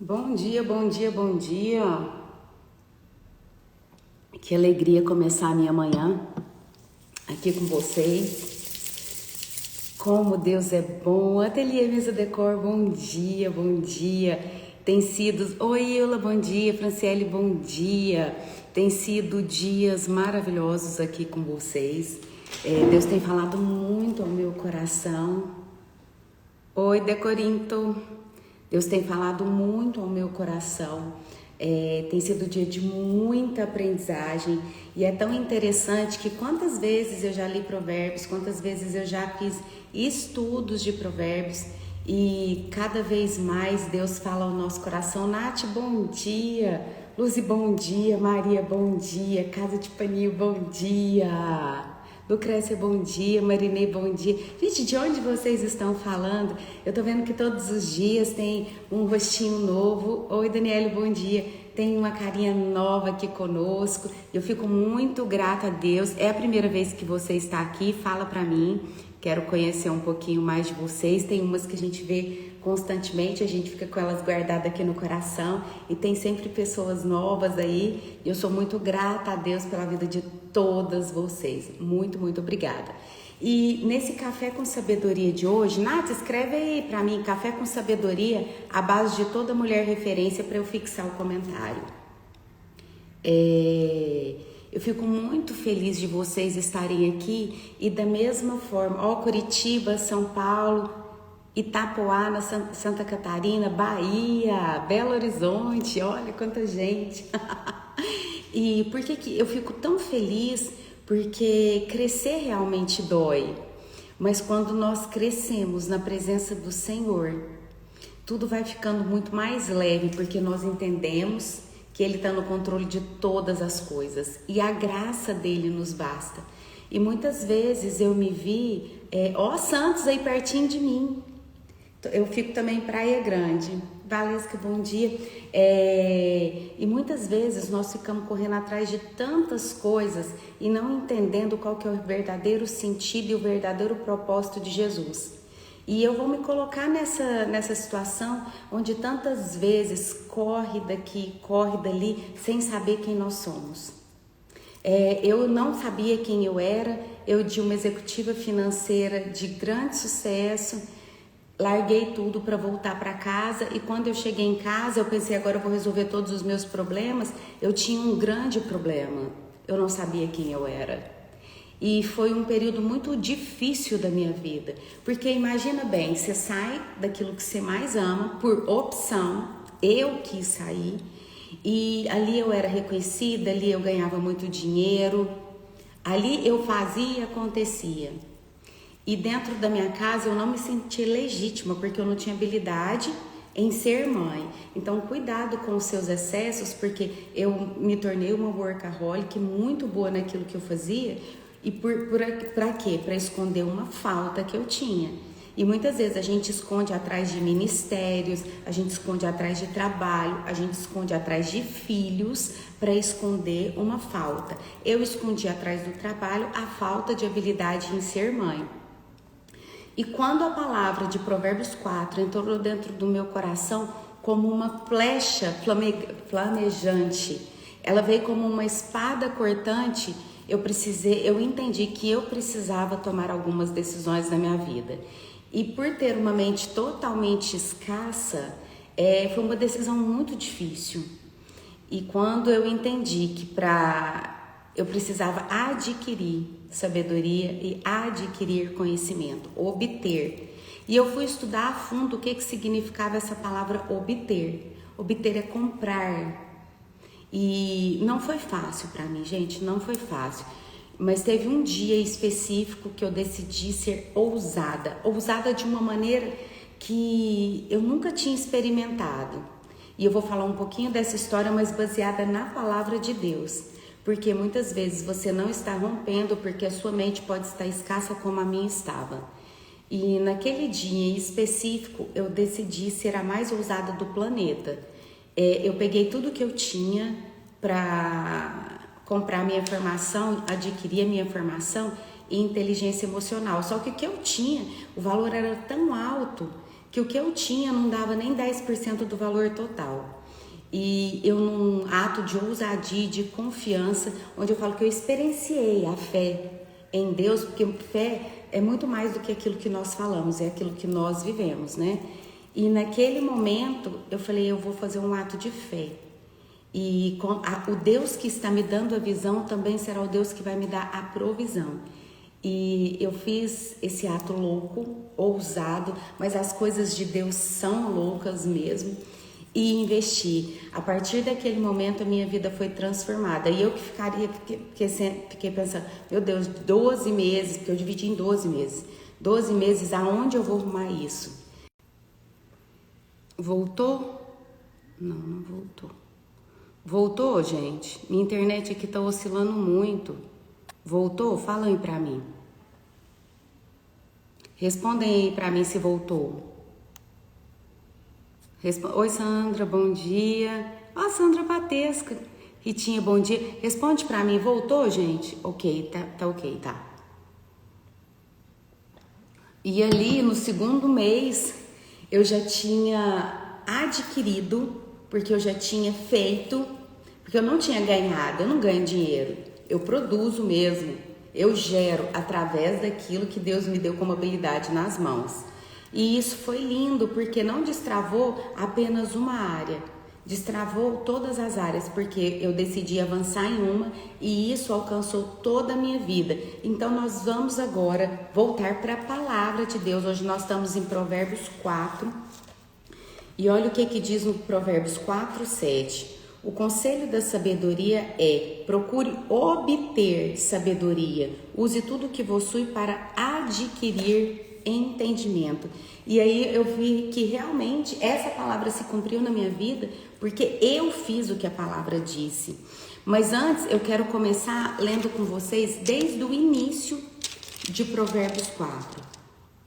Bom dia, bom dia, bom dia. Que alegria começar a minha manhã aqui com vocês. Como Deus é bom. Ateliê Mesa Decor, bom dia, bom dia. Tem sido... Oi, Eula, bom dia. Franciele, bom dia. Tem sido dias maravilhosos aqui com vocês. Deus tem falado muito ao meu coração. Oi, Decorinto. Deus tem falado muito ao meu coração. Tem sido um dia de muita aprendizagem e é tão interessante que quantas vezes eu já li provérbios, quantas vezes eu já fiz estudos de provérbios e cada vez mais Deus fala ao nosso coração. Nath, bom dia. Luzi, bom dia. Maria, bom dia. Casa de Paninho, bom dia. Lucrécia, bom dia. Marinei, bom dia. Gente, de onde vocês estão falando? Eu tô vendo que todos os dias tem um rostinho novo. Oi, Daniele, bom dia. Tem uma carinha nova aqui conosco. Eu fico muito grata a Deus. É a primeira vez que você está aqui. Fala pra mim. Quero conhecer um pouquinho mais de vocês. Tem umas que a gente vê constantemente, a gente fica com elas guardadas aqui no coração e tem sempre pessoas novas aí. Eu sou muito grata a Deus pela vida de todas vocês. Muito, muito obrigada. E nesse Café com Sabedoria de hoje, Nath, escreve aí pra mim, Café com Sabedoria, a base de toda mulher referência, para eu fixar o comentário. Eu fico muito feliz de vocês estarem aqui e da mesma forma, Curitiba, São Paulo, Itapoá, na Santa Catarina, Bahia, Belo Horizonte, olha quanta gente. E por que eu fico tão feliz? Porque crescer realmente dói, mas quando nós crescemos na presença do Senhor, tudo vai ficando muito mais leve, porque nós entendemos que Ele está no controle de todas as coisas e a graça dele nos basta. E muitas vezes eu me vi, Santos aí pertinho de mim. Eu fico também em Praia Grande. Valesca, bom dia. E muitas vezes nós ficamos correndo atrás de tantas coisas e não entendendo qual que é o verdadeiro sentido e o verdadeiro propósito de Jesus. E eu vou me colocar nessa situação onde tantas vezes corre daqui, corre dali, sem saber quem nós somos. Eu não sabia quem eu era, eu de uma executiva financeira de grande sucesso, larguei tudo para voltar para casa e quando eu cheguei em casa, eu pensei, agora eu vou resolver todos os meus problemas. Eu tinha um grande problema, eu não sabia quem eu era. E foi um período muito difícil da minha vida, porque imagina bem, você sai daquilo que você mais ama, por opção, eu quis sair, e ali eu era reconhecida, ali eu ganhava muito dinheiro, ali eu fazia e acontecia. E dentro da minha casa eu não me sentia legítima, porque eu não tinha habilidade em ser mãe. Então, cuidado com os seus excessos, porque eu me tornei uma workaholic muito boa naquilo que eu fazia. E para quê? Para esconder uma falta que eu tinha. E muitas vezes a gente esconde atrás de ministérios, a gente esconde atrás de trabalho, a gente esconde atrás de filhos para esconder uma falta. Eu escondi atrás do trabalho a falta de habilidade em ser mãe. E quando a palavra de Provérbios 4 entrou dentro do meu coração como uma flecha flamejante, ela veio como uma espada cortante, eu entendi que eu precisava tomar algumas decisões na minha vida. E por ter uma mente totalmente escassa, foi uma decisão muito difícil. E quando eu entendi que eu precisava adquirir sabedoria e adquirir conhecimento, obter. E eu fui estudar a fundo o que significava essa palavra obter. Obter é comprar. E não foi fácil para mim, gente, não foi fácil. Mas teve um dia específico que eu decidi ser ousada. Ousada de uma maneira que eu nunca tinha experimentado. E eu vou falar um pouquinho dessa história, mas baseada na palavra de Deus. Porque muitas vezes você não está rompendo porque a sua mente pode estar escassa como a minha estava. E naquele dia em específico, eu decidi ser a mais ousada do planeta. Eu peguei tudo que eu tinha para comprar minha formação, adquirir a minha formação em inteligência emocional. Só que o que eu tinha, o valor era tão alto que o que eu tinha não dava nem 10% do valor total. E eu, num ato de ousadia, de confiança, onde eu falo que eu experienciei a fé em Deus, porque fé é muito mais do que aquilo que nós falamos, é aquilo que nós vivemos, né? E naquele momento eu falei, eu vou fazer um ato de fé. E o Deus que está me dando a visão também será o Deus que vai me dar a provisão. E eu fiz esse ato louco, ousado, mas as coisas de Deus são loucas mesmo. E investi. A partir daquele momento a minha vida foi transformada. E eu que fiquei pensando, meu Deus, 12 meses, porque eu dividi em 12 meses. 12 meses, aonde eu vou arrumar isso? Voltou? Não, não voltou. Voltou, gente? Minha internet aqui tá oscilando muito. Voltou? Fala aí pra mim. Respondem aí pra mim se voltou. Oi, Sandra, bom dia. Ó, Sandra Patesca. Ritinha, bom dia. Responde pra mim, voltou, gente? Ok, tá ok, tá. E ali, no segundo mês, eu já tinha adquirido, porque eu já tinha feito, porque eu não tinha ganhado, eu não ganho dinheiro. Eu produzo mesmo, eu gero através daquilo que Deus me deu como habilidade nas mãos. E isso foi lindo, porque não destravou apenas uma área, destravou todas as áreas, porque eu decidi avançar em uma e isso alcançou toda a minha vida. Então nós vamos agora voltar para a palavra de Deus. Hoje nós estamos em Provérbios 4 e olha o que diz no Provérbios 4:7. O conselho da sabedoria é: procure obter sabedoria, use tudo que possui para adquirir entendimento. E aí eu vi que realmente essa palavra se cumpriu na minha vida, porque eu fiz o que a palavra disse. Mas antes eu quero começar lendo com vocês desde o início de Provérbios 4.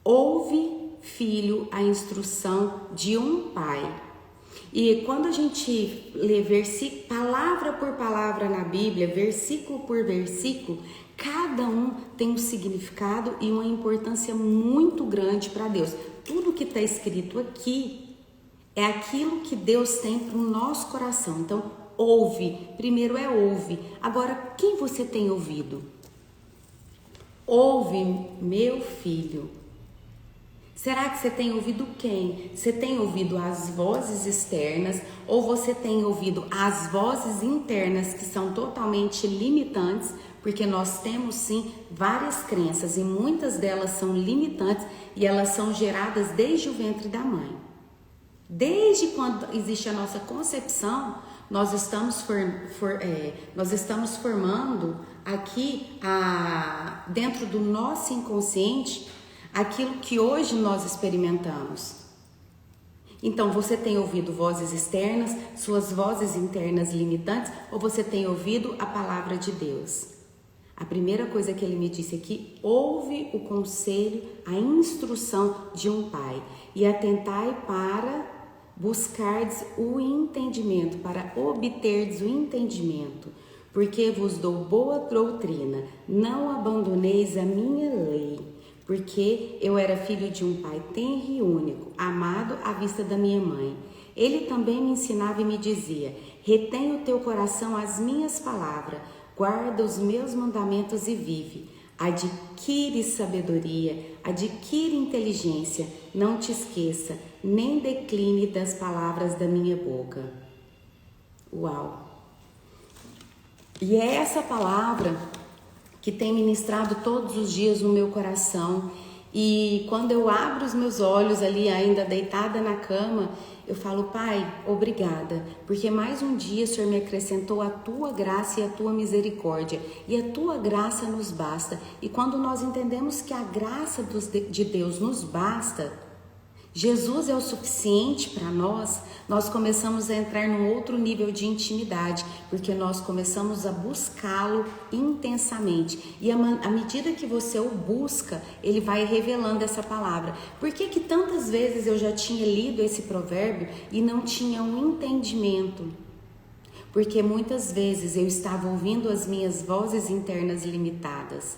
Ouve, filho, a instrução de um pai. E quando a gente lê palavra por palavra na Bíblia, versículo por versículo, cada um tem um significado e uma importância muito grande para Deus. Tudo que está escrito aqui é aquilo que Deus tem para o nosso coração. Então, ouve. Primeiro é ouve. Agora, quem você tem ouvido? Ouve, meu filho. Será que você tem ouvido quem? Você tem ouvido as vozes externas ou você tem ouvido as vozes internas que são totalmente limitantes? Porque nós temos sim várias crenças e muitas delas são limitantes e elas são geradas desde o ventre da mãe. Desde quando existe a nossa concepção, nós estamos formando aqui dentro do nosso inconsciente aquilo que hoje nós experimentamos. Então, você tem ouvido vozes externas, suas vozes internas limitantes, ou você tem ouvido a palavra de Deus? A primeira coisa que ele me disse aqui: ouve o conselho, a instrução de um pai, e atentai para buscardes o entendimento, para obterdes o entendimento, porque vos dou boa doutrina, não abandoneis a minha lei. Porque eu era filho de um pai tenro e único, amado à vista da minha mãe. Ele também me ensinava e me dizia: retém o teu coração as minhas palavras, guarda os meus mandamentos e vive. Adquire sabedoria, adquire inteligência, não te esqueça, nem decline das palavras da minha boca. Uau! E é essa palavra que tem ministrado todos os dias no meu coração. E quando eu abro os meus olhos ali, ainda deitada na cama, eu falo: Pai, obrigada, porque mais um dia o Senhor me acrescentou a tua graça e a tua misericórdia, e a tua graça nos basta. E quando nós entendemos que a graça de Deus nos basta, Jesus é o suficiente para nós, nós começamos a entrar num outro nível de intimidade, porque nós começamos a buscá-lo intensamente. E à medida que você o busca, ele vai revelando essa palavra. Por que que tantas vezes eu já tinha lido esse provérbio e não tinha um entendimento? Porque muitas vezes eu estava ouvindo as minhas vozes internas limitadas.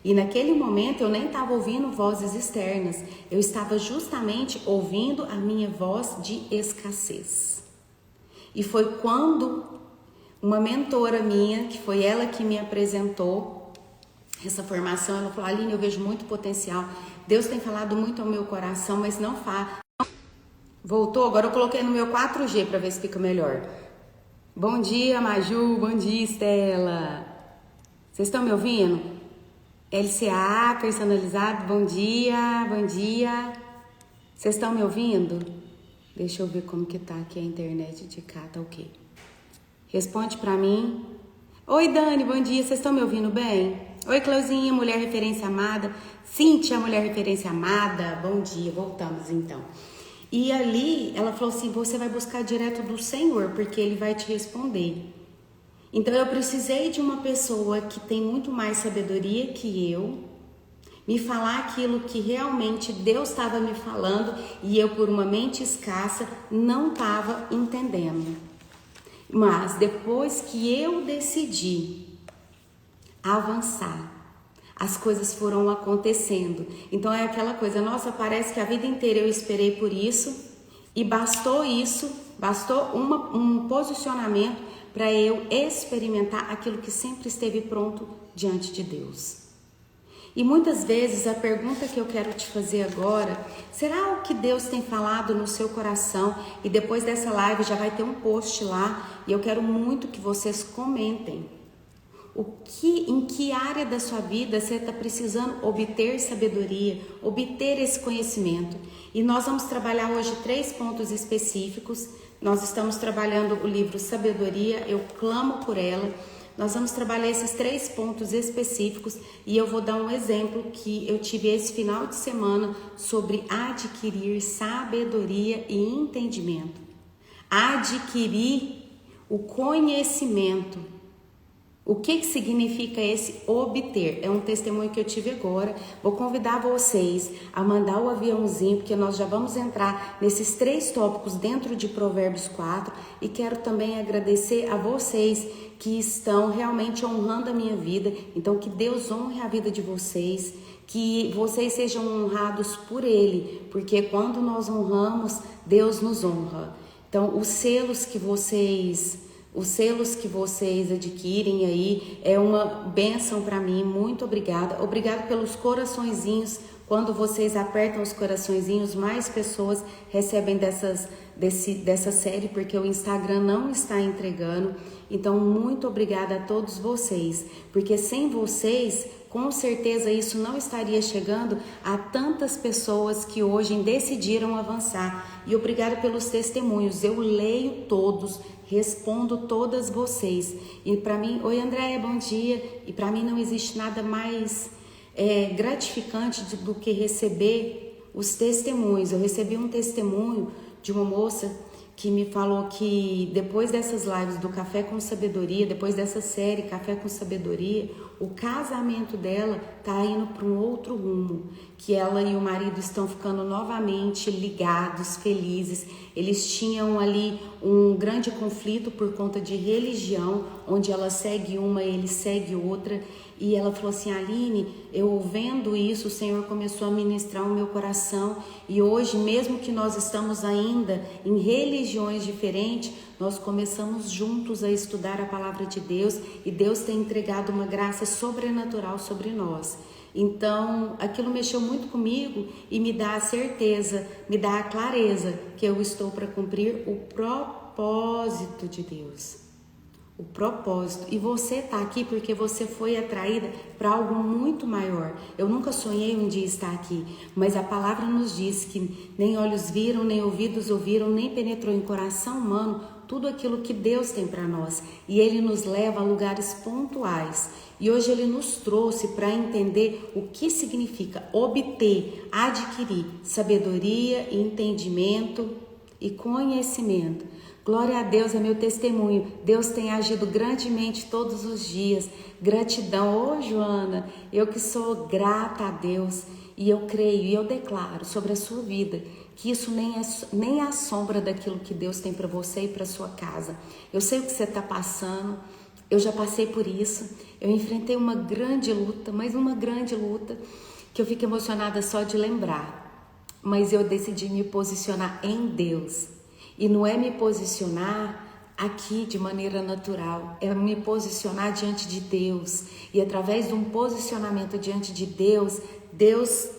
E naquele momento eu nem estava ouvindo vozes externas, eu estava justamente ouvindo a minha voz de escassez. E foi quando uma mentora minha, que foi ela que me apresentou essa formação, ela falou: Aline, eu vejo muito potencial, Deus tem falado muito ao meu coração, mas não faz. Voltou, agora eu coloquei no meu 4G para ver se fica melhor. Bom dia, Maju, bom dia, Estela. Vocês estão me ouvindo? LCA, personalizado, bom dia, bom dia. Vocês estão me ouvindo? Deixa eu ver como que tá aqui a internet de cá, tá ok. Responde pra mim. Oi, Dani, bom dia, vocês estão me ouvindo bem? Oi, Cleuzinha, mulher referência amada. Cíntia, mulher referência amada, bom dia, voltamos então. E ali, ela falou assim, você vai buscar direto do Senhor, porque Ele vai te responder. Então, eu precisei de uma pessoa que tem muito mais sabedoria que eu, me falar aquilo que realmente Deus estava me falando e eu, por uma mente escassa, não estava entendendo. Mas depois que eu decidi avançar, as coisas foram acontecendo. Então é aquela coisa, nossa, parece que a vida inteira eu esperei por isso e bastou um posicionamento para eu experimentar aquilo que sempre esteve pronto diante de Deus. E muitas vezes a pergunta que eu quero te fazer agora, será o que Deus tem falado no seu coração? E depois dessa live já vai ter um post lá e eu quero muito que vocês comentem. Em que área da sua vida você está precisando obter sabedoria, obter esse conhecimento? E nós vamos trabalhar hoje 3 pontos específicos. Nós estamos trabalhando o livro Sabedoria, eu clamo por ela. Nós vamos trabalhar esses 3 pontos específicos e eu vou dar um exemplo que eu tive esse final de semana sobre adquirir sabedoria e entendimento. Adquirir o conhecimento. O que significa esse obter? É um testemunho que eu tive agora. Vou convidar vocês a mandar o aviãozinho, porque nós já vamos entrar nesses 3 tópicos dentro de Provérbios 4. E quero também agradecer a vocês que estão realmente honrando a minha vida. Então, que Deus honre a vida de vocês, que vocês sejam honrados por Ele, porque quando nós honramos, Deus nos honra. Então, os selos que vocês adquirem aí é uma bênção para mim, muito obrigada. Obrigada pelos coraçõezinhos. Quando vocês apertam os coraçõezinhos, mais pessoas recebem dessa série, porque o Instagram não está entregando. Então, muito obrigada a todos vocês, porque sem vocês, com certeza isso não estaria chegando a tantas pessoas que hoje decidiram avançar. E obrigada pelos testemunhos, eu leio todos, respondo todas vocês. E para mim, oi Andréia, bom dia. E para mim não existe nada mais gratificante do que receber os testemunhos. Eu recebi um testemunho de uma moça que me falou que depois dessas lives do Café com Sabedoria, depois dessa série Café com Sabedoria, o casamento dela tá indo para um outro rumo, que ela e o marido estão ficando novamente ligados, felizes. Eles tinham ali um grande conflito por conta de religião, onde ela segue uma, ele segue outra. E ela falou assim, Aline, eu vendo isso, o Senhor começou a ministrar o meu coração. E hoje, mesmo que nós estamos ainda em religiões diferentes, nós começamos juntos a estudar a palavra de Deus. E Deus tem entregado uma graça sobrenatural sobre nós. Então, aquilo mexeu muito comigo e me dá a certeza, me dá a clareza que eu estou para cumprir o propósito de Deus. O propósito. E você está aqui porque você foi atraída para algo muito maior. Eu nunca sonhei um dia estar aqui, mas a palavra nos diz que nem olhos viram, nem ouvidos ouviram, nem penetrou em coração humano tudo aquilo que Deus tem para nós. E Ele nos leva a lugares pontuais. E hoje Ele nos trouxe para entender o que significa obter, adquirir sabedoria, entendimento e conhecimento. Glória a Deus, é meu testemunho. Deus tem agido grandemente todos os dias. Gratidão. Ô Joana, eu que sou grata a Deus e eu creio e eu declaro sobre a sua vida que isso nem é a sombra daquilo que Deus tem para você e para sua casa. Eu sei o que você está passando. Eu já passei por isso, eu enfrentei uma grande luta, mas uma grande luta, que eu fico emocionada só de lembrar. Mas eu decidi me posicionar em Deus. E não é me posicionar aqui de maneira natural, é me posicionar diante de Deus. E através de um posicionamento diante de Deus, Deus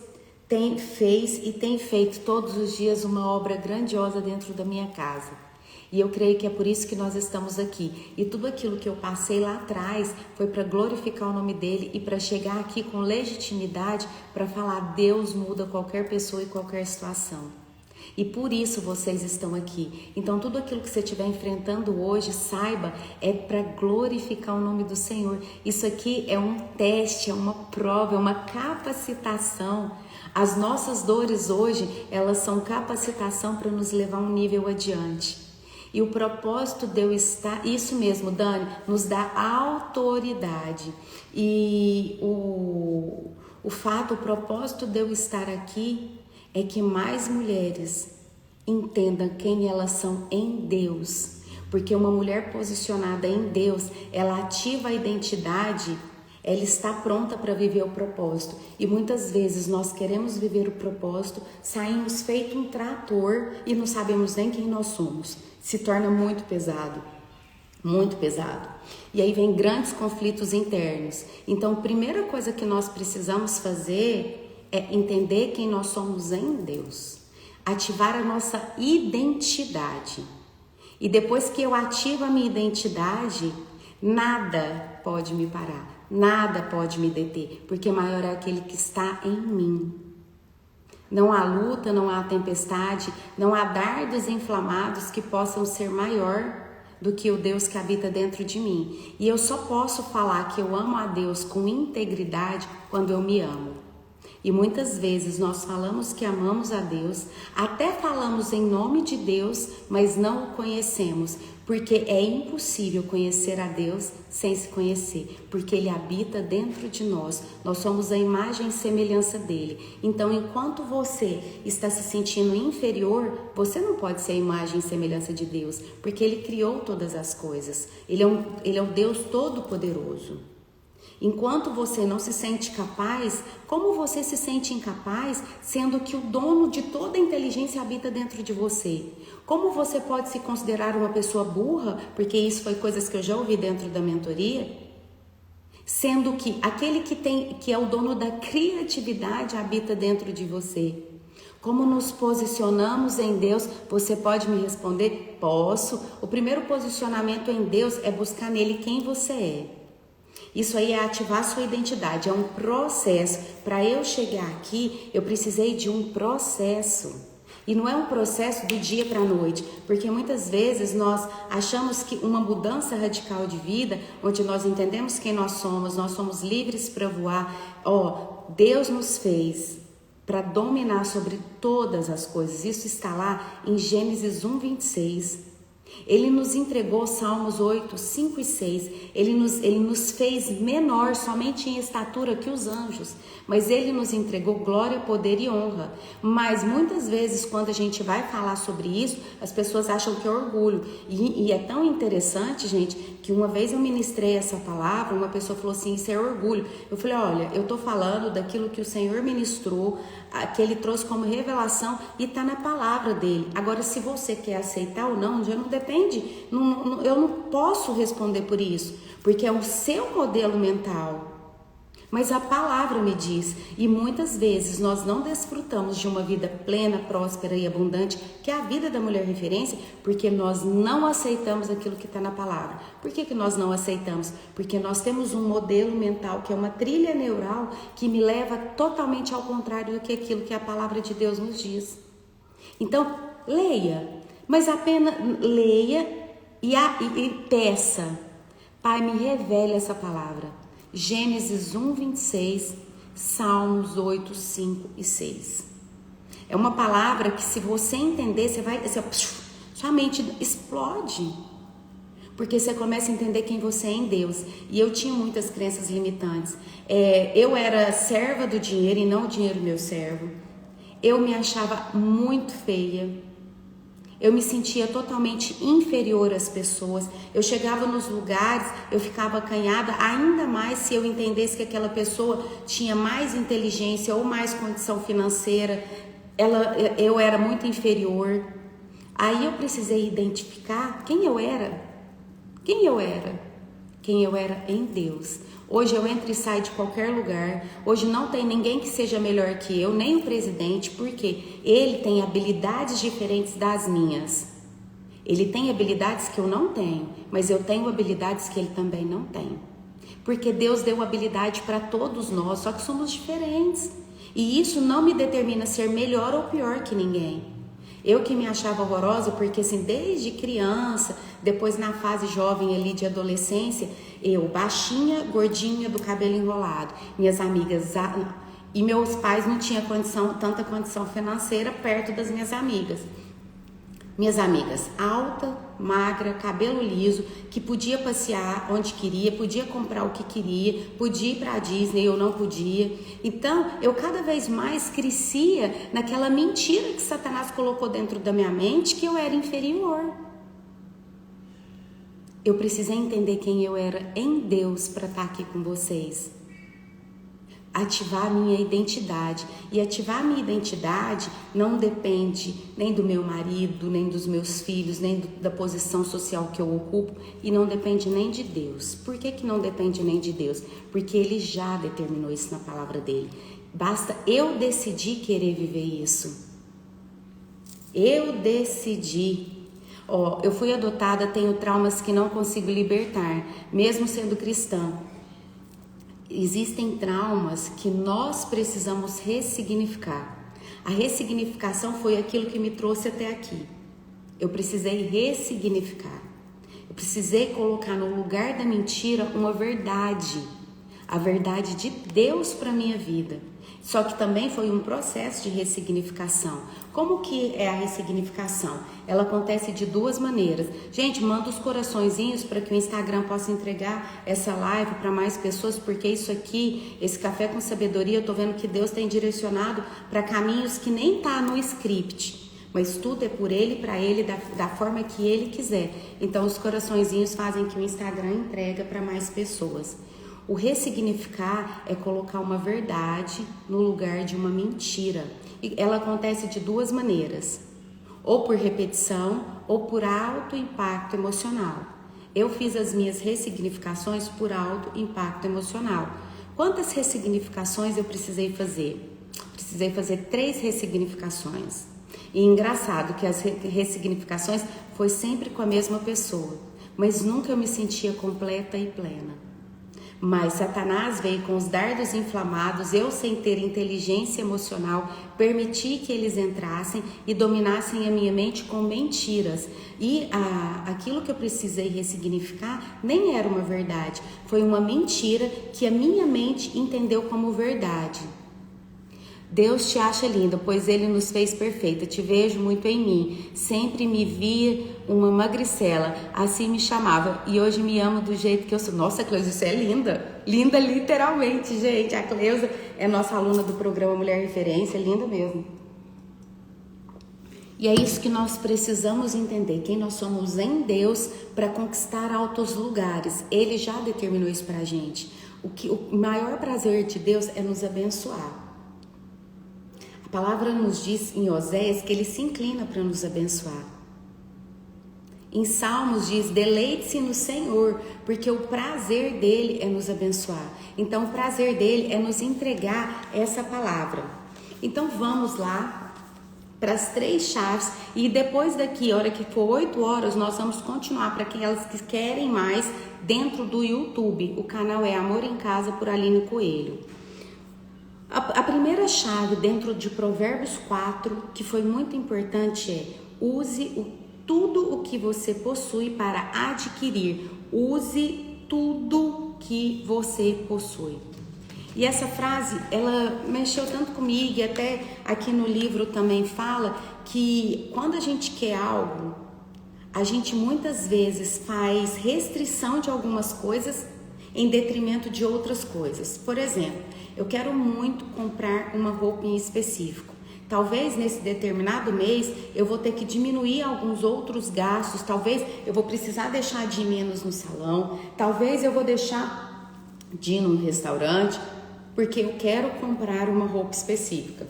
fez e tem feito todos os dias uma obra grandiosa dentro da minha casa. E eu creio que é por isso que nós estamos aqui. E tudo aquilo que eu passei lá atrás foi para glorificar o nome dele e para chegar aqui com legitimidade para falar: Deus muda qualquer pessoa e qualquer situação. E por isso vocês estão aqui. Então tudo aquilo que você estiver enfrentando hoje, saiba, é para glorificar o nome do Senhor. Isso aqui é um teste, é uma prova, é uma capacitação. As nossas dores hoje, elas são capacitação para nos levar um nível adiante. E o propósito de eu estar, isso mesmo, Dani, nos dá autoridade. E o propósito de eu estar aqui é que mais mulheres entendam quem elas são em Deus. Porque uma mulher posicionada em Deus, ela ativa a identidade, ela está pronta para viver o propósito. E muitas vezes nós queremos viver o propósito, saímos feito um trator e não sabemos nem quem nós somos. Se torna muito pesado, muito pesado. E aí vem grandes conflitos internos. Então, a primeira coisa que nós precisamos fazer é entender quem nós somos em Deus. Ativar a nossa identidade. E depois que eu ativo a minha identidade, nada pode me parar, nada pode me deter, porque maior é aquele que está em mim. Não há luta, não há tempestade, não há dardos inflamados que possam ser maior do que o Deus que habita dentro de mim. E eu só posso falar que eu amo a Deus com integridade quando eu me amo. E muitas vezes nós falamos que amamos a Deus, até falamos em nome de Deus, mas não o conhecemos, porque é impossível conhecer a Deus sem se conhecer, porque Ele habita dentro de nós, nós somos a imagem e semelhança dEle. Então, enquanto você está se sentindo inferior, você não pode ser a imagem e semelhança de Deus, porque Ele criou todas as coisas, Ele é um Deus todo-poderoso. Enquanto você não se sente capaz, como você se sente incapaz, sendo que o dono de toda a inteligência habita dentro de você? Como você pode se considerar uma pessoa burra, porque isso foi coisas que eu já ouvi dentro da mentoria, sendo que aquele que é o dono da criatividade habita dentro de você? Como nos posicionamos em Deus? Você pode me responder? Posso. O primeiro posicionamento em Deus é buscar nele quem você é. Isso aí é ativar sua identidade, é um processo. Para eu chegar aqui, eu precisei de um processo. E não é um processo do dia para a noite, porque muitas vezes nós achamos que uma mudança radical de vida, onde nós entendemos quem nós somos livres para voar. Deus nos fez para dominar sobre todas as coisas. Isso está lá em Gênesis 1:26. Ele nos entregou Salmos 8, 5 e 6. Ele nos fez menor somente em estatura que os anjos. Mas Ele nos entregou glória, poder e honra. Mas muitas vezes quando a gente vai falar sobre isso, as pessoas acham que é orgulho. E é tão interessante, gente, que uma vez eu ministrei essa palavra, uma pessoa falou assim: isso é orgulho. Eu falei: olha, eu estou falando daquilo que o Senhor ministrou, que Ele trouxe como revelação e está na palavra dele. Agora, se você quer aceitar ou não, já não depende. Eu não posso responder por isso, porque é o seu modelo mental. Mas a palavra me diz, e muitas vezes nós não desfrutamos de uma vida plena, próspera e abundante, que é a vida da mulher referência, porque nós não aceitamos aquilo que está na palavra. Por que nós não aceitamos? Porque nós temos um modelo mental, que é uma trilha neural, que me leva totalmente ao contrário do que aquilo que a palavra de Deus nos diz. Então, leia, mas apenas leia e peça: Pai, me revele essa palavra. Gênesis 1:26, Salmos 8, 5 e 6. É uma palavra que, se você entender, você vai, sua mente explode, porque você começa a entender quem você é em Deus. E eu tinha muitas crenças limitantes. Eu era serva do dinheiro e não o dinheiro meu servo. Eu me achava muito feia. Eu me sentia totalmente inferior às pessoas. Eu chegava nos lugares, eu ficava acanhada, ainda mais se eu entendesse que aquela pessoa tinha mais inteligência ou mais condição financeira. Eu era muito inferior. Aí eu precisei identificar quem eu era. Quem eu era? Quem eu era em Deus. Hoje eu entro e saio de qualquer lugar. Hoje não tem ninguém que seja melhor que eu, nem o presidente, porque ele tem habilidades diferentes das minhas. Ele tem habilidades que eu não tenho, mas eu tenho habilidades que ele também não tem. Porque Deus deu habilidade para todos nós, só que somos diferentes. E isso não me determina ser melhor ou pior que ninguém. Eu que me achava horrorosa, porque assim, desde criança, depois na fase jovem ali de adolescência, eu baixinha, gordinha, do cabelo enrolado, minhas amigas, e meus pais não tinham tanta condição financeira perto das minhas amigas. Minhas amigas alta, magra, cabelo liso, que podia passear onde queria, podia comprar o que queria, podia ir para a Disney, eu não podia. Então, eu cada vez mais crescia naquela mentira que Satanás colocou dentro da minha mente, que eu era inferior. Eu precisei entender quem eu era em Deus para estar aqui com vocês. Ativar a minha identidade. E ativar a minha identidade não depende nem do meu marido, nem dos meus filhos, nem da posição social que eu ocupo, e não depende nem de Deus. Por que não depende nem de Deus? Porque Ele já determinou isso na palavra dele. Basta eu decidir querer viver isso. Eu decidi. Eu fui adotada, tenho traumas que não consigo libertar, mesmo sendo cristã. Existem traumas que nós precisamos ressignificar. A ressignificação foi aquilo que me trouxe até aqui. Eu precisei ressignificar. Eu precisei colocar no lugar da mentira uma verdade. A verdade de Deus para a minha vida. Só que também foi um processo de ressignificação. Como que é a ressignificação? Ela acontece de duas maneiras. Gente, manda os coraçõezinhos para que o Instagram possa entregar essa live para mais pessoas, porque isso aqui, esse Café com Sabedoria, eu tô vendo que Deus tem direcionado para caminhos que nem tá no script. Mas tudo é por Ele, para Ele, da forma que Ele quiser. Então os coraçõezinhos fazem que o Instagram entrega para mais pessoas. O ressignificar é colocar uma verdade no lugar de uma mentira. E ela acontece de duas maneiras. Ou por repetição, ou por alto impacto emocional. Eu fiz as minhas ressignificações por alto impacto emocional. Quantas ressignificações eu precisei fazer? Precisei fazer 3 ressignificações. E engraçado que as ressignificações foi sempre com a mesma pessoa. Mas nunca eu me sentia completa e plena. Mas Satanás veio com os dardos inflamados, eu sem ter inteligência emocional, permiti que eles entrassem e dominassem a minha mente com mentiras. E aquilo que eu precisei ressignificar nem era uma verdade, foi uma mentira que a minha mente entendeu como verdade. Deus te acha linda, pois Ele nos fez perfeita. Te vejo muito em mim. Sempre me via uma magricela, assim me chamava. E hoje me amo do jeito que eu sou. Nossa, Cleusa, isso é linda. Linda literalmente, gente. A Cleusa é nossa aluna do programa Mulher Referência. Linda mesmo. E é isso que nós precisamos entender. Quem nós somos em Deus para conquistar altos lugares. Ele já determinou isso pra gente. O maior prazer de Deus é nos abençoar. A palavra nos diz em Oséias que Ele se inclina para nos abençoar. Em Salmos diz, deleite-se no Senhor, porque o prazer dEle é nos abençoar. Então o prazer dEle é nos entregar essa palavra. Então vamos lá para as 3 chaves e depois daqui, a hora que for 8 horas, nós vamos continuar para aquelas que querem mais dentro do YouTube. O canal é Amor em Casa por Aline Coelho. A primeira chave dentro de Provérbios 4, que foi muito importante, é use tudo o que você possui para adquirir. Use tudo que você possui. E essa frase, ela mexeu tanto comigo, e até aqui no livro também fala que quando a gente quer algo, a gente muitas vezes faz restrição de algumas coisas em detrimento de outras coisas. Por exemplo, eu quero muito comprar uma roupa em específico. Talvez nesse determinado mês eu vou ter que diminuir alguns outros gastos, talvez eu vou precisar deixar de ir menos no salão, talvez eu vou deixar de ir num restaurante, porque eu quero comprar uma roupa específica.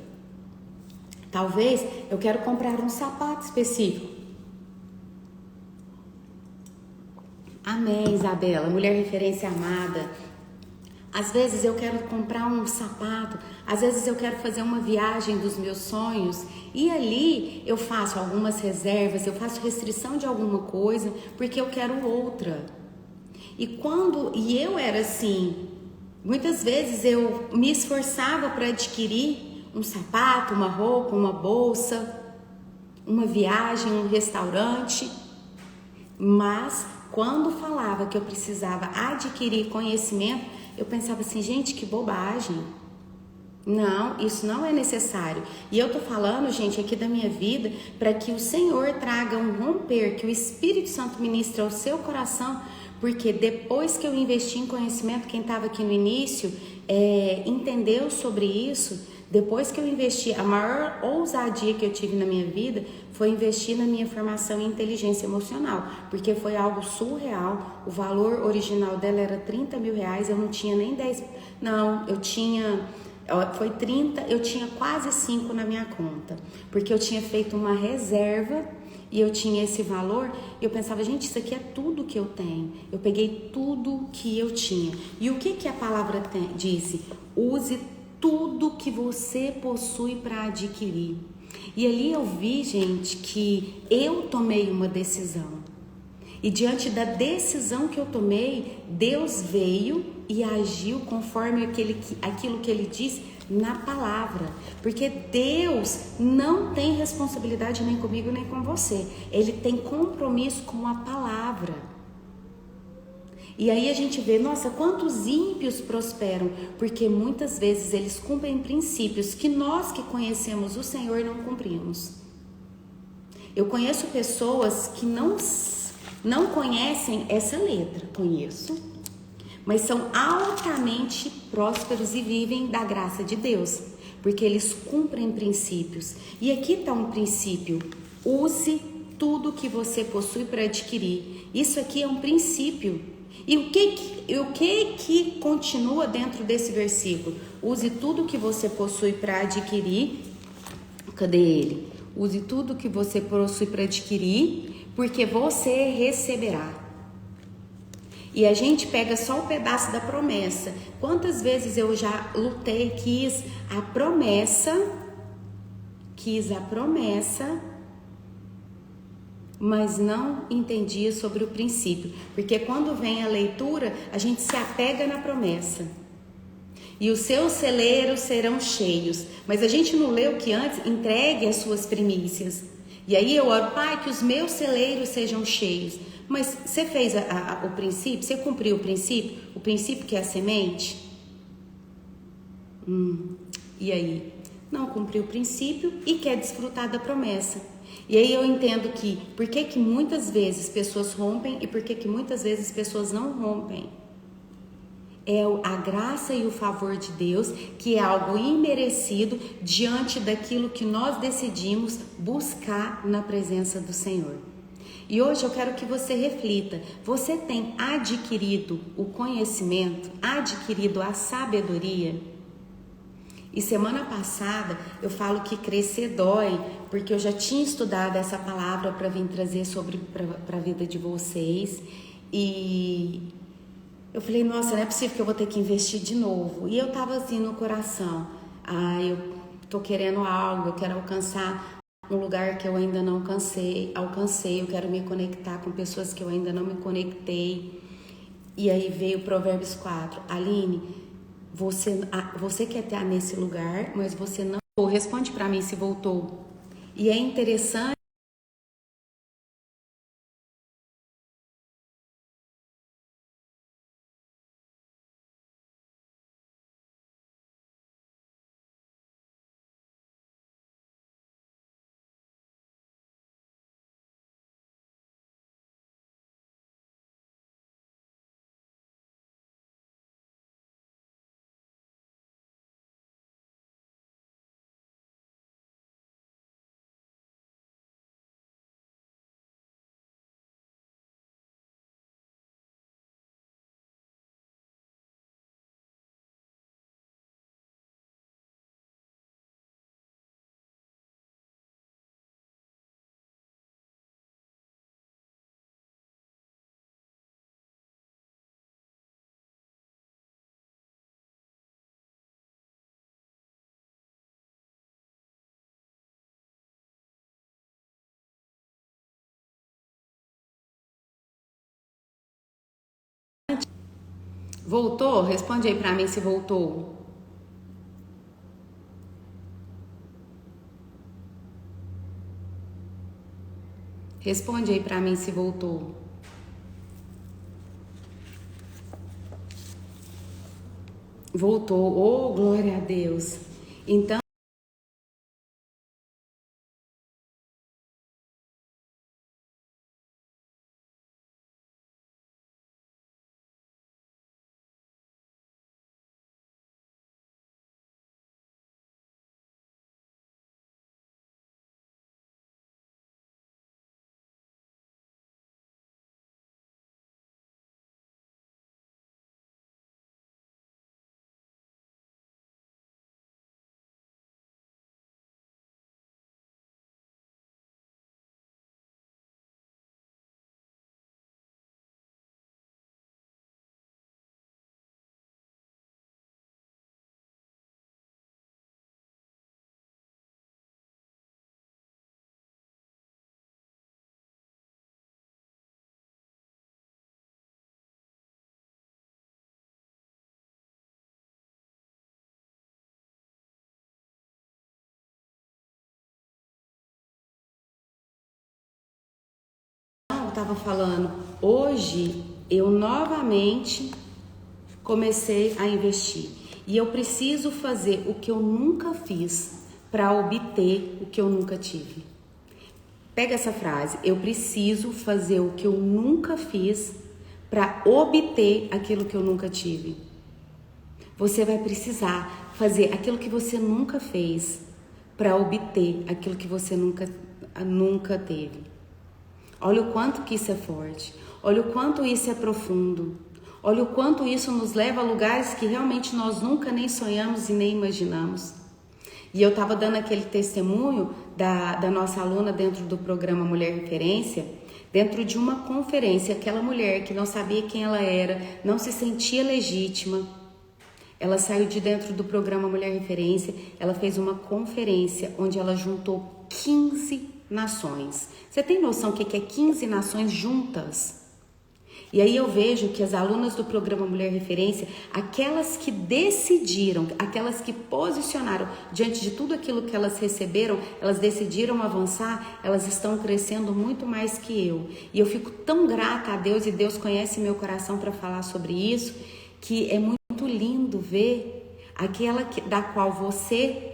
Talvez eu quero comprar um sapato específico. Amém, Isabela, mulher referência amada. Às vezes eu quero comprar um sapato, às vezes eu quero fazer uma viagem dos meus sonhos e ali eu faço algumas reservas, eu faço restrição de alguma coisa porque eu quero outra. E eu era assim, muitas vezes eu me esforçava para adquirir um sapato, uma roupa, uma bolsa, uma viagem, um restaurante, mas quando falava que eu precisava adquirir conhecimento, eu pensava assim, gente, que bobagem. Não, isso não é necessário. E eu tô falando, gente, aqui da minha vida, para que o Senhor traga um romper, que o Espírito Santo ministre ao seu coração, porque depois que eu investi em conhecimento, quem estava aqui no início entendeu sobre isso. Depois que eu investi, a maior ousadia que eu tive na minha vida foi investir na minha formação em inteligência emocional, porque foi algo surreal. O valor original dela era 30 mil reais, eu não tinha nem 10, não, eu tinha, foi 30, eu tinha quase 5 na minha conta, porque eu tinha feito uma reserva e eu tinha esse valor, e eu pensava, gente, isso aqui é tudo que eu tenho. Eu peguei tudo que eu tinha. E o que a palavra disse? Use tudo que você possui para adquirir. E ali eu vi, gente, que eu tomei uma decisão. E diante da decisão que eu tomei, Deus veio e agiu conforme aquilo que Ele disse na palavra. Porque Deus não tem responsabilidade nem comigo nem com você. Ele tem compromisso com a palavra. E aí a gente vê, nossa, quantos ímpios prosperam, porque muitas vezes eles cumprem princípios que nós que conhecemos o Senhor não cumprimos. Eu conheço pessoas que não conhecem essa letra, mas são altamente prósperos e vivem da graça de Deus, porque eles cumprem princípios. E aqui está um princípio: use tudo que você possui para adquirir. Isso aqui é um princípio. E o que continua dentro desse versículo? Use tudo que você possui para adquirir. Cadê ele? Use tudo que você possui para adquirir, porque você receberá. E a gente pega só o pedaço da promessa. Quantas vezes eu já lutei, quis a promessa, mas não entendia sobre o princípio. Porque quando vem a leitura, a gente se apega na promessa. E os seus celeiros serão cheios. Mas a gente não leu que antes, entregue as suas primícias. E aí eu oro, Pai, que os meus celeiros sejam cheios. Mas você fez o princípio? Você cumpriu o princípio? O princípio que é a semente? E aí? Não cumpriu o princípio e quer desfrutar da promessa. E aí eu entendo que por que muitas vezes pessoas rompem e por que muitas vezes pessoas não rompem. É a graça e o favor de Deus, que é algo imerecido diante daquilo que nós decidimos buscar na presença do Senhor. E hoje eu quero que você reflita: você tem adquirido o conhecimento, adquirido a sabedoria? E semana passada eu falo que crescer dói, porque eu já tinha estudado essa palavra para vir trazer para a vida de vocês. E eu falei, nossa, não é possível que eu vou ter que investir de novo. E eu tava assim no coração, eu tô querendo algo, eu quero alcançar um lugar que eu ainda não alcancei, eu quero me conectar com pessoas que eu ainda não me conectei. E aí veio Provérbios 4, Aline, você quer estar nesse lugar, mas você não... Responde para mim se voltou. E é interessante Voltou? Responde aí pra mim se voltou. Responde aí pra mim se voltou. Voltou. Oh, glória a Deus. Então, eu estava falando, hoje eu novamente comecei a investir e eu preciso fazer o que eu nunca fiz para obter o que eu nunca tive. Pega essa frase, eu preciso fazer o que eu nunca fiz para obter aquilo que eu nunca tive. Você vai precisar fazer aquilo que você nunca fez para obter aquilo que você nunca teve. Olha o quanto que isso é forte, olha o quanto isso é profundo, olha o quanto isso nos leva a lugares que realmente nós nunca nem sonhamos e nem imaginamos. E eu estava dando aquele testemunho da nossa aluna dentro do programa Mulher Referência, dentro de uma conferência, aquela mulher que não sabia quem ela era, não se sentia legítima, ela saiu de dentro do programa Mulher Referência, ela fez uma conferência onde ela juntou 15 nações. Você tem noção do que é 15 nações juntas? E aí eu vejo que as alunas do programa Mulher Referência, aquelas que decidiram, aquelas que posicionaram diante de tudo aquilo que elas receberam, elas decidiram avançar, elas estão crescendo muito mais que eu. E eu fico tão grata a Deus, e Deus conhece meu coração para falar sobre isso, que é muito lindo ver aquela da qual você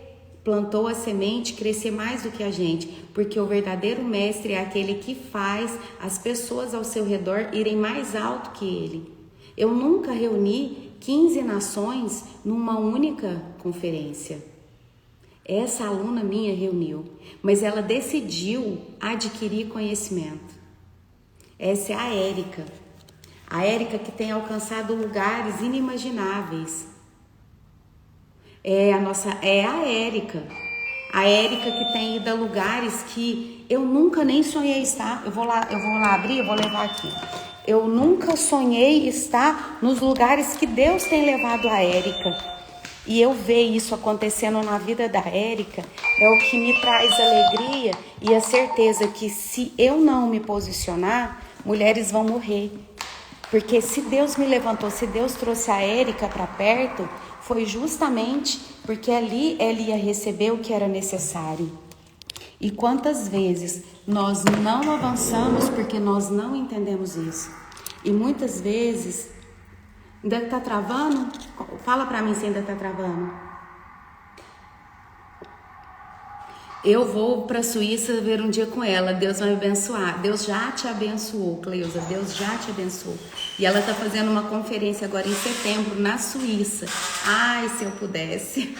plantou a semente crescer mais do que a gente, porque o verdadeiro mestre é aquele que faz as pessoas ao seu redor irem mais alto que ele. Eu nunca reuni 15 nações numa única conferência. Essa aluna minha reuniu, mas ela decidiu adquirir conhecimento. Essa é a Érica. A Érica que tem alcançado lugares inimagináveis. É a Érica. A Érica que tem ido a lugares que eu nunca nem sonhei estar. Eu vou lá abrir, eu vou levar aqui. Eu nunca sonhei estar nos lugares que Deus tem levado a Érica. E eu ver isso acontecendo na vida da Érica é o que me traz alegria e a certeza que se eu não me posicionar, mulheres vão morrer. Porque se Deus me levantou, se Deus trouxe a Érica para perto, foi justamente porque ali ela ia receber o que era necessário. E quantas vezes nós não avançamos porque nós não entendemos isso. E muitas vezes, ainda está travando? Fala para mim se ainda está travando. Eu vou para a Suíça ver um dia com ela, Deus vai me abençoar. Deus já te abençoou, Cleusa, Deus já te abençoou. E ela está fazendo uma conferência agora em setembro na Suíça. Ai, se eu pudesse.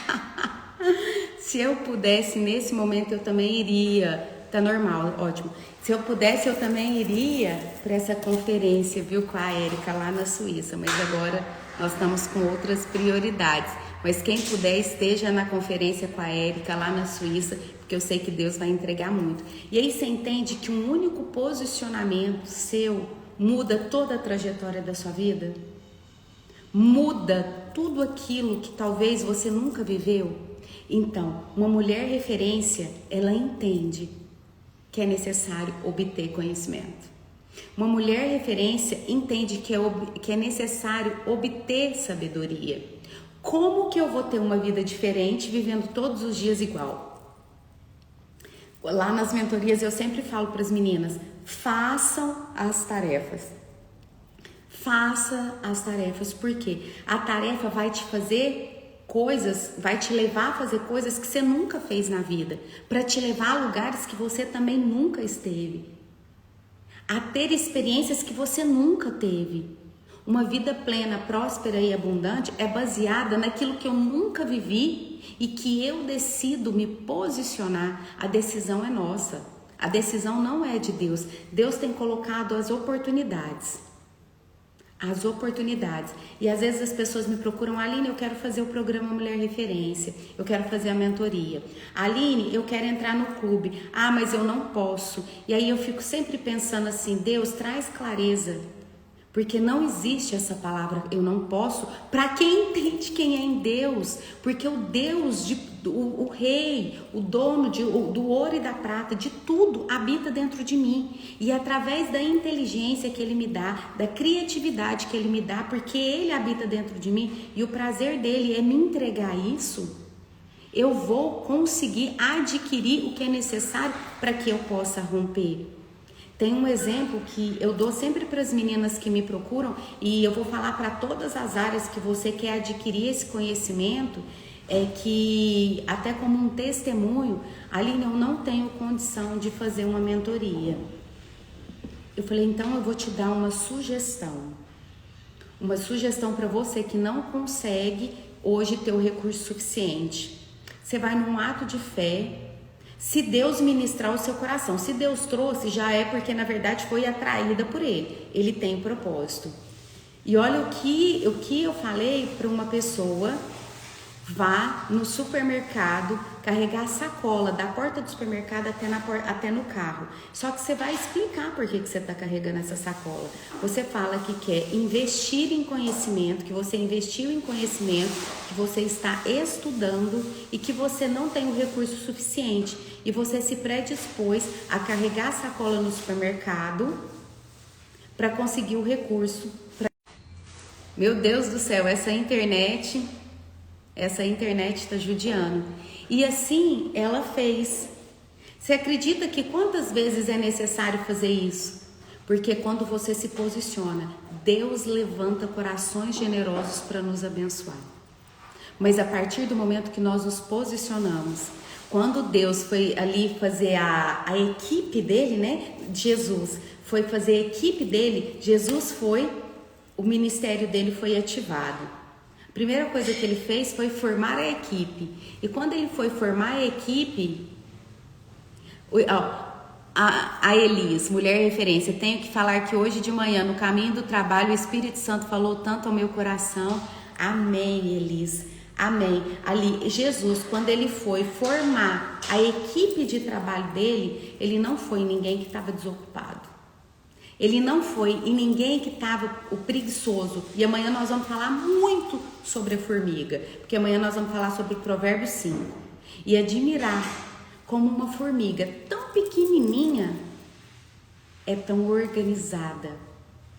Se eu pudesse, nesse momento eu também iria. Tá normal, ótimo. Se eu pudesse, eu também iria para essa conferência, viu, com a Érica lá na Suíça. Mas agora nós estamos com outras prioridades. Mas quem puder, esteja na conferência com a Érica lá na Suíça, porque eu sei que Deus vai entregar muito. E aí você entende que um único posicionamento seu muda toda a trajetória da sua vida? Muda tudo aquilo que talvez você nunca viveu? Então, uma mulher referência, ela entende que é necessário obter conhecimento. Uma mulher referência entende que é necessário obter sabedoria. Como que eu vou ter uma vida diferente vivendo todos os dias igual? Lá nas mentorias eu sempre falo para as meninas, façam as tarefas. Faça as tarefas, porque a tarefa vai te fazer coisas, vai te levar a fazer coisas que você nunca fez na vida, para te levar a lugares que você também nunca esteve, a ter experiências que você nunca teve. Uma vida plena, próspera e abundante é baseada naquilo que eu nunca vivi e que eu decido me posicionar. A decisão é nossa, a decisão não é de Deus. Deus tem colocado as oportunidades. As oportunidades. E às vezes as pessoas me procuram, Aline, eu quero fazer o programa Mulher Referência, eu quero fazer a mentoria. Aline, eu quero entrar no clube. Ah, mas eu não posso. E aí eu fico sempre pensando assim, Deus, traz clareza. Porque não existe essa palavra, eu não posso, para quem entende quem é em Deus. Porque o Deus, o rei, o dono do ouro e da prata, de tudo, habita dentro de mim. E através da inteligência que Ele me dá, da criatividade que Ele me dá, porque Ele habita dentro de mim, e o prazer dEle é me entregar isso, eu vou conseguir adquirir o que é necessário para que eu possa romper. Tem um exemplo que eu dou sempre para as meninas que me procuram, e eu vou falar para todas as áreas que você quer adquirir esse conhecimento, é que até como um testemunho, Aline, eu não tenho condição de fazer uma mentoria. Eu falei, então eu vou te dar uma sugestão para você que não consegue hoje ter o recurso suficiente. Você vai num ato de fé. Se Deus ministrar o seu coração, se Deus trouxe, já é porque na verdade foi atraída por Ele. Ele tem propósito. E olha o que eu falei para uma pessoa: vá no supermercado carregar a sacola da porta do supermercado até no carro. Só que você vai explicar por que você está carregando essa sacola. Você fala que quer investir em conhecimento, que você investiu em conhecimento, que você está estudando e que você não tem o recurso suficiente. E você se predispôs a carregar a sacola no supermercado para conseguir o recurso. Meu Deus do céu, essa internet está judiando. E assim ela fez. Você acredita que quantas vezes é necessário fazer isso? Porque quando você se posiciona, Deus levanta corações generosos para nos abençoar. Mas a partir do momento que nós nos posicionamos, quando Deus foi ali fazer a equipe dele, né? Jesus foi fazer a equipe dele, Jesus foi, o ministério dele foi ativado. A primeira coisa que ele fez foi formar a equipe. E quando ele foi formar a equipe, a Elis, mulher referência, tenho que falar que hoje de manhã, no caminho do trabalho, o Espírito Santo falou tanto ao meu coração. Amém, Elis. Amém. Ali, Jesus, quando ele foi formar a equipe de trabalho dele, ele não foi ninguém que estava desocupado. Ele não foi em ninguém que estava o preguiçoso. E amanhã nós vamos falar muito sobre a formiga, porque amanhã nós vamos falar sobre Provérbios 5. E admirar como uma formiga tão pequenininha é tão organizada.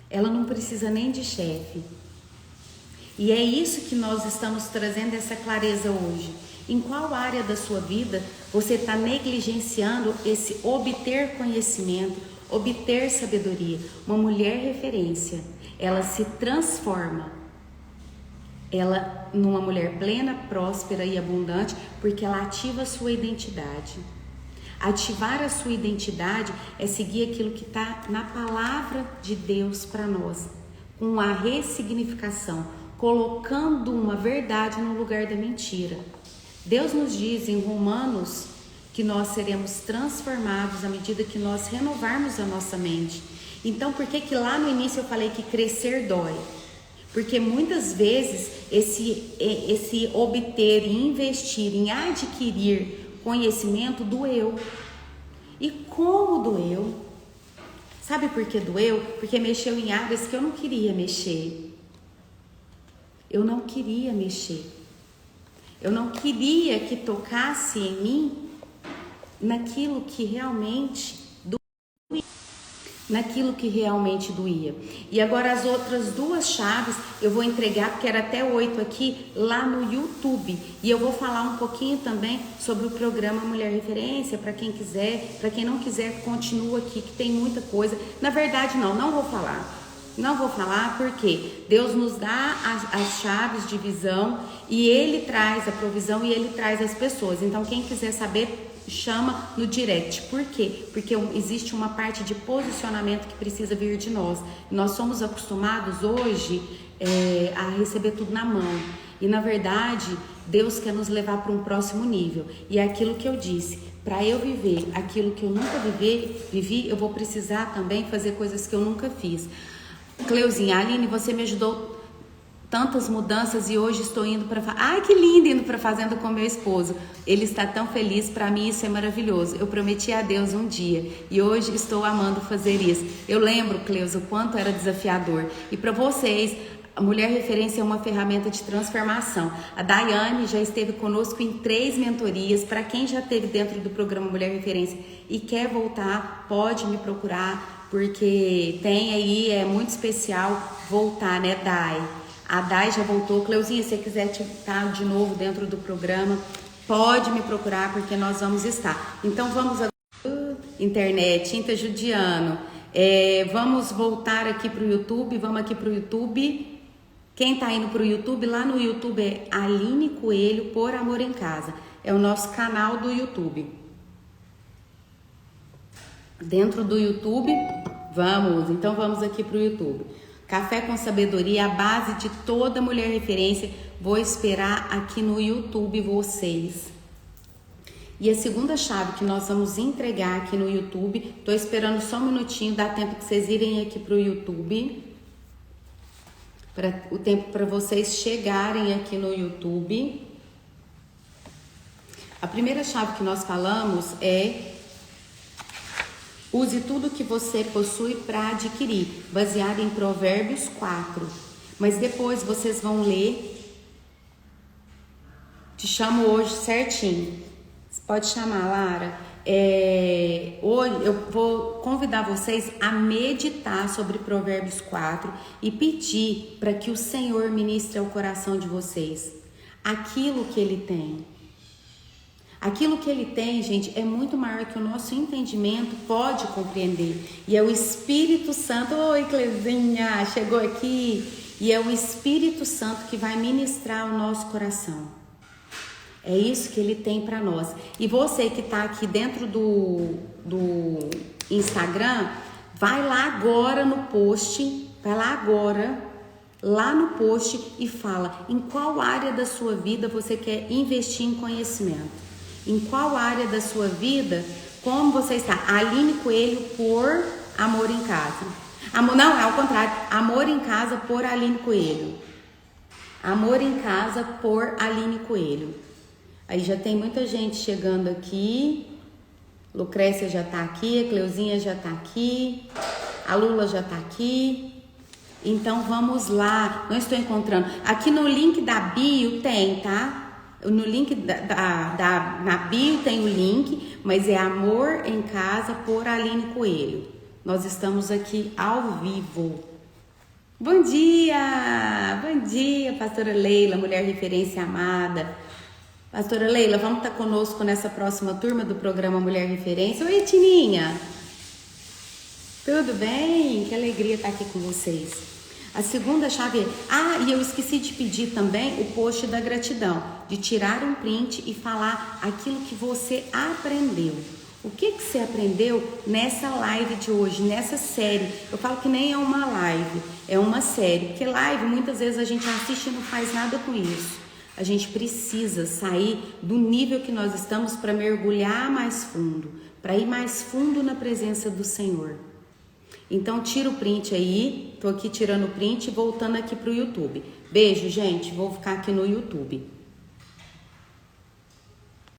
Ela não precisa nem de chefe. E é isso que nós estamos trazendo, essa clareza hoje. Em qual área da sua vida você está negligenciando esse obter conhecimento, obter sabedoria? Uma mulher referência, ela se transforma numa mulher plena, próspera e abundante, porque ela ativa a sua identidade. Ativar a sua identidade é seguir aquilo que está na palavra de Deus para nós, com a ressignificação, colocando uma verdade no lugar da mentira. Deus nos diz em Romanos que nós seremos transformados à medida que nós renovarmos a nossa mente. Então, por que lá no início eu falei que crescer dói? Porque muitas vezes esse obter e investir em adquirir conhecimento doeu. E como doeu? Sabe por que doeu? Porque mexeu em áreas que eu não queria mexer. Eu não queria mexer. Eu não queria que tocasse em mim naquilo que realmente doía. naquilo que realmente doía. E agora as outras 2 chaves eu vou entregar, porque era até 8 aqui, lá no YouTube. E eu vou falar um pouquinho também sobre o programa Mulher Referência, para quem quiser, para quem não quiser, continua aqui, que tem muita coisa. Na verdade, não vou falar. Não vou falar porque Deus nos dá as chaves de visão e Ele traz a provisão e Ele traz as pessoas. Então, quem quiser saber, chama no direct. Por quê? Porque existe uma parte de posicionamento que precisa vir de nós. Nós somos acostumados hoje a receber tudo na mão. E na verdade, Deus quer nos levar para um próximo nível. E é aquilo que eu disse. Para eu viver aquilo que eu nunca vivi, eu vou precisar também fazer coisas que eu nunca fiz. Cleuzinha, Aline, você me ajudou tantas mudanças e hoje estou indo para... Ai, que lindo, indo para fazenda com meu esposo. Ele está tão feliz, para mim isso é maravilhoso. Eu prometi a Deus um dia e hoje estou amando fazer isso. Eu lembro, Cleusa, o quanto era desafiador. E para vocês, a Mulher Referência é uma ferramenta de transformação. A Daiane já esteve conosco em 3 mentorias. Para quem já esteve dentro do programa Mulher Referência e quer voltar, pode me procurar, porque tem aí, é muito especial voltar, né, Dai? A Dai já voltou. Cleuzinha, se você quiser estar de novo dentro do programa, pode me procurar, porque nós vamos estar. Então vamos agora, internet, interjudiano. Vamos voltar aqui para o YouTube, vamos aqui para o YouTube. Quem está indo para o YouTube, lá no YouTube é Aline Coelho, Por Amor em Casa. É o nosso canal do YouTube. Dentro do YouTube, vamos aqui para o YouTube. Café com Sabedoria, a base de toda Mulher Referência. Vou esperar aqui no YouTube vocês. E a segunda chave que nós vamos entregar aqui no YouTube, tô esperando só um minutinho, dá tempo que vocês irem aqui para o YouTube. O tempo para vocês chegarem aqui no YouTube. A primeira chave que nós falamos é: use tudo que você possui para adquirir, baseado em Provérbios 4. Mas depois vocês vão ler. Te chamo hoje certinho. Você pode chamar, Lara. Hoje eu vou convidar vocês a meditar sobre Provérbios 4 e pedir para que o Senhor ministre ao coração de vocês aquilo que Ele tem. Aquilo que Ele tem, gente, é muito maior que o nosso entendimento pode compreender. E é o Espírito Santo. Oi, Clezinha, chegou aqui. E é o Espírito Santo que vai ministrar o nosso coração. É isso que Ele tem para nós. E você que está aqui dentro do Instagram, vai lá agora no post, lá no post e fala em qual área da sua vida você quer investir em conhecimento. Em qual área da sua vida, como você está? Aline Coelho, Por Amor em Casa. Não, é ao contrário. Amor em Casa, por Aline Coelho. Amor em Casa, por Aline Coelho. Aí já tem muita gente chegando aqui. Lucrécia já tá aqui, a Cleuzinha já tá aqui, a Lula já tá aqui. Então vamos lá. Não estou encontrando. Aqui no link da bio tem, tá? No link na bio tem o link, mas é Amor em Casa, por Aline Coelho. Nós estamos aqui ao vivo. Bom dia, pastora Leila, Mulher Referência amada. Pastora Leila, vamos estar conosco nessa próxima turma do programa Mulher Referência. Oi, Tininha. Tudo bem? Que alegria estar aqui com vocês. A segunda chave é... e eu esqueci de pedir também o post da gratidão. De tirar um print e falar aquilo que você aprendeu. O que você aprendeu nessa live de hoje, nessa série? Eu falo que nem é uma live, é uma série. Porque live, muitas vezes a gente assiste e não faz nada com isso. A gente precisa sair do nível que nós estamos para mergulhar mais fundo. Para ir mais fundo na presença do Senhor. Então tira o print aí, tô aqui tirando o print e voltando aqui pro YouTube. Beijo, gente, vou ficar aqui no YouTube.